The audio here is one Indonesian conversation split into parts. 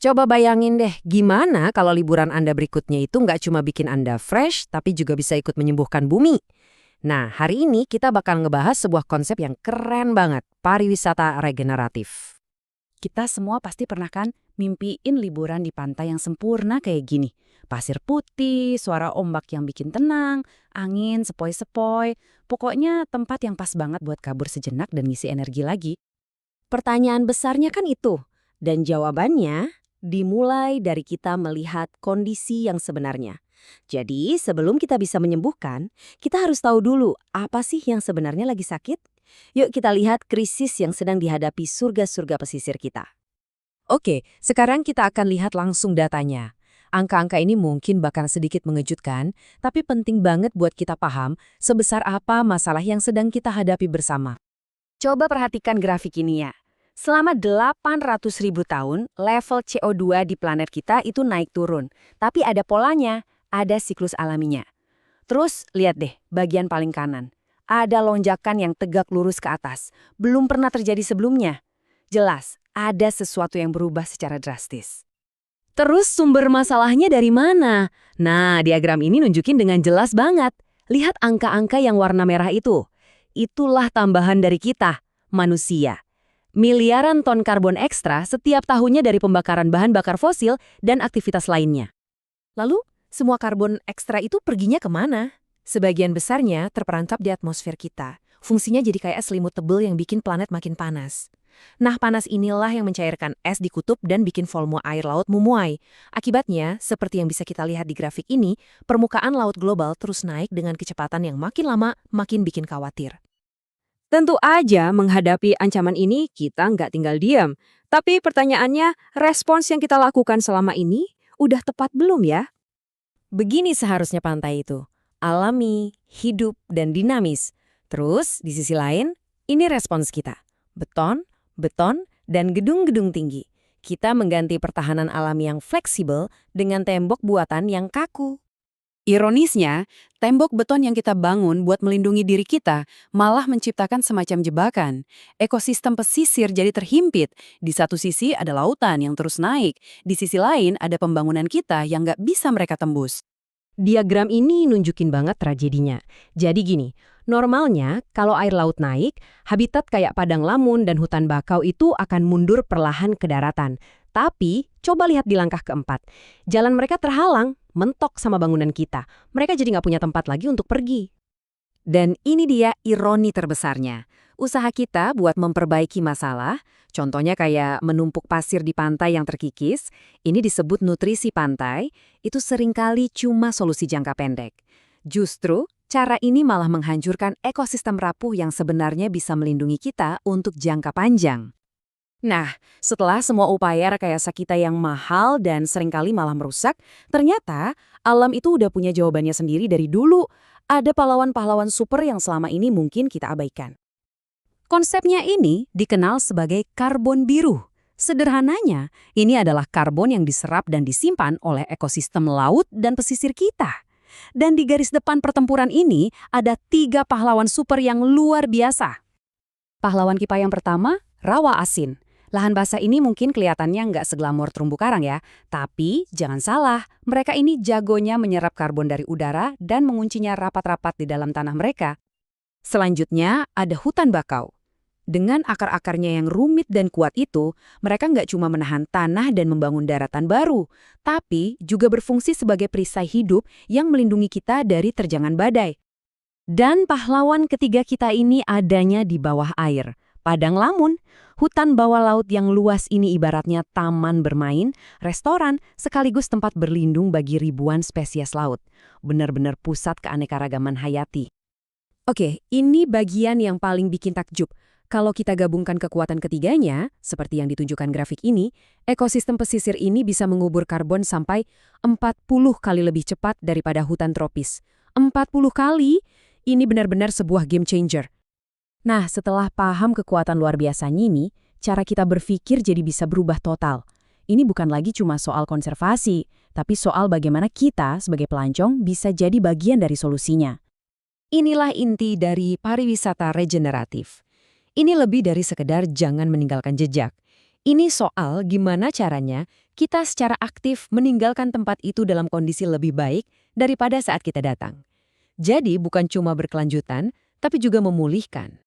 Coba bayangin deh, gimana kalau liburan Anda berikutnya itu nggak cuma bikin Anda fresh, tapi juga bisa ikut menyembuhkan bumi? Nah, hari ini kita bakal ngebahas sebuah konsep yang keren banget, pariwisata regeneratif. Kita semua pasti pernah kan mimpiin liburan di pantai yang sempurna kayak gini. Pasir putih, suara ombak yang bikin tenang, angin sepoi-sepoi. Pokoknya tempat yang pas banget buat kabur sejenak dan ngisi energi lagi. Pertanyaan besarnya kan itu, dan jawabannya dimulai dari kita melihat kondisi yang sebenarnya. Jadi, sebelum kita bisa menyembuhkan, kita harus tahu dulu apa sih yang sebenarnya lagi sakit. Yuk kita lihat krisis yang sedang dihadapi surga-surga pesisir kita. Oke, sekarang kita akan lihat langsung datanya. Angka-angka ini mungkin bahkan sedikit mengejutkan, tapi penting banget buat kita paham sebesar apa masalah yang sedang kita hadapi bersama. Coba perhatikan grafik ini ya. Selama 800.000 tahun, level CO2 di planet kita itu naik turun. Tapi ada polanya, ada siklus alaminya. Terus, lihat deh, bagian paling kanan. Ada lonjakan yang tegak lurus ke atas. Belum pernah terjadi sebelumnya. Jelas, ada sesuatu yang berubah secara drastis. Terus sumber masalahnya dari mana? Nah, diagram ini nunjukin dengan jelas banget. Lihat angka-angka yang warna merah itu. Itulah tambahan dari kita, manusia. Miliaran ton karbon ekstra setiap tahunnya dari pembakaran bahan bakar fosil dan aktivitas lainnya. Lalu, semua karbon ekstra itu perginya kemana? Sebagian besarnya terperangkap di atmosfer kita. Fungsinya jadi kayak selimut tebel yang bikin planet makin panas. Nah, panas inilah yang mencairkan es di kutub dan bikin volume air laut memuai. Akibatnya, seperti yang bisa kita lihat di grafik ini, permukaan laut global terus naik dengan kecepatan yang makin lama makin bikin khawatir. Tentu aja menghadapi ancaman ini kita nggak tinggal diam. Tapi pertanyaannya, respons yang kita lakukan selama ini udah tepat belum ya? Begini seharusnya pantai itu. Alami, hidup, dan dinamis. Terus, di sisi lain, ini respons kita. Beton, dan gedung-gedung tinggi. Kita mengganti pertahanan alami yang fleksibel dengan tembok buatan yang kaku. Ironisnya, tembok beton yang kita bangun buat melindungi diri kita malah menciptakan semacam jebakan. Ekosistem pesisir jadi terhimpit. Di satu sisi ada lautan yang terus naik, di sisi lain ada pembangunan kita yang nggak bisa mereka tembus. Diagram ini nunjukin banget tragedinya. Jadi gini, normalnya kalau air laut naik, habitat kayak padang lamun dan hutan bakau itu akan mundur perlahan ke daratan. Tapi, coba lihat di langkah keempat. Jalan mereka terhalang, mentok sama bangunan kita. Mereka jadi nggak punya tempat lagi untuk pergi. Dan ini dia ironi terbesarnya. Usaha kita buat memperbaiki masalah, contohnya kayak menumpuk pasir di pantai yang terkikis, ini disebut nutrisi pantai, itu seringkali cuma solusi jangka pendek. Justru, cara ini malah menghancurkan ekosistem rapuh yang sebenarnya bisa melindungi kita untuk jangka panjang. Nah, setelah semua upaya rekayasa kita yang mahal dan seringkali malah merusak, ternyata alam itu udah punya jawabannya sendiri dari dulu. Ada pahlawan-pahlawan super yang selama ini mungkin kita abaikan. Konsepnya ini dikenal sebagai karbon biru. Sederhananya, ini adalah karbon yang diserap dan disimpan oleh ekosistem laut dan pesisir kita. Dan di garis depan pertempuran ini ada 3 pahlawan super yang luar biasa. Pahlawan kita yang pertama, rawa asin. Lahan basah ini mungkin kelihatannya nggak seglamor terumbu karang ya, tapi jangan salah, mereka ini jagonya menyerap karbon dari udara dan menguncinya rapat-rapat di dalam tanah mereka. Selanjutnya ada hutan bakau. Dengan akar-akarnya yang rumit dan kuat itu, mereka nggak cuma menahan tanah dan membangun daratan baru, tapi juga berfungsi sebagai perisai hidup yang melindungi kita dari terjangan badai. Dan pahlawan ketiga kita ini adanya di bawah air. Padang lamun, hutan bawah laut yang luas ini ibaratnya taman bermain, restoran, sekaligus tempat berlindung bagi ribuan spesies laut. Benar-benar pusat keanekaragaman hayati. Oke, ini bagian yang paling bikin takjub. Kalau kita gabungkan kekuatan ketiganya, seperti yang ditunjukkan grafik ini, ekosistem pesisir ini bisa mengubur karbon sampai 40 kali lebih cepat daripada hutan tropis. 40 kali? Ini benar-benar sebuah game changer. Nah, setelah paham kekuatan luar biasanya ini, cara kita berpikir jadi bisa berubah total. Ini bukan lagi cuma soal konservasi, tapi soal bagaimana kita sebagai pelancong bisa jadi bagian dari solusinya. Inilah inti dari pariwisata regeneratif. Ini lebih dari sekedar jangan meninggalkan jejak. Ini soal gimana caranya kita secara aktif meninggalkan tempat itu dalam kondisi lebih baik daripada saat kita datang. Jadi bukan cuma berkelanjutan, tapi juga memulihkan.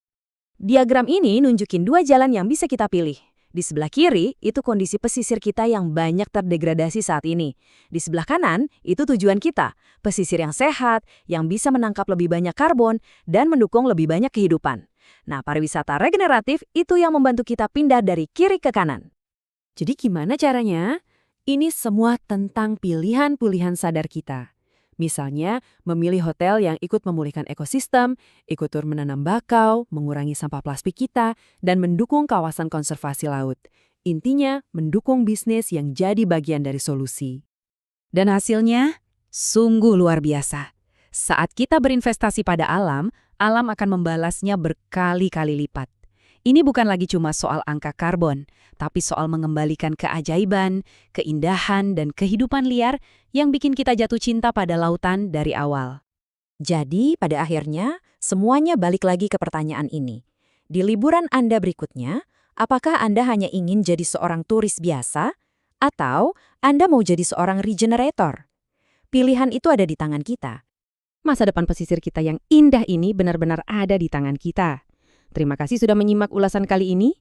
Diagram ini nunjukin dua jalan yang bisa kita pilih. Di sebelah kiri, itu kondisi pesisir kita yang banyak terdegradasi saat ini. Di sebelah kanan, itu tujuan kita, pesisir yang sehat, yang bisa menangkap lebih banyak karbon, dan mendukung lebih banyak kehidupan. Nah, pariwisata regeneratif itu yang membantu kita pindah dari kiri ke kanan. Jadi gimana caranya? Ini semua tentang pilihan-pilihan sadar kita. Misalnya, memilih hotel yang ikut memulihkan ekosistem, ikut turun menanam bakau, mengurangi sampah plastik kita, dan mendukung kawasan konservasi laut. Intinya, mendukung bisnis yang jadi bagian dari solusi. Dan hasilnya, sungguh luar biasa. Saat kita berinvestasi pada alam, alam akan membalasnya berkali-kali lipat. Ini bukan lagi cuma soal angka karbon, tapi soal mengembalikan keajaiban, keindahan, dan kehidupan liar yang bikin kita jatuh cinta pada lautan dari awal. Jadi, pada akhirnya, semuanya balik lagi ke pertanyaan ini. Di liburan Anda berikutnya, apakah Anda hanya ingin jadi seorang turis biasa, atau Anda mau jadi seorang regenerator? Pilihan itu ada di tangan kita. Masa depan pesisir kita yang indah ini benar-benar ada di tangan kita. Terima kasih sudah menyimak ulasan kali ini.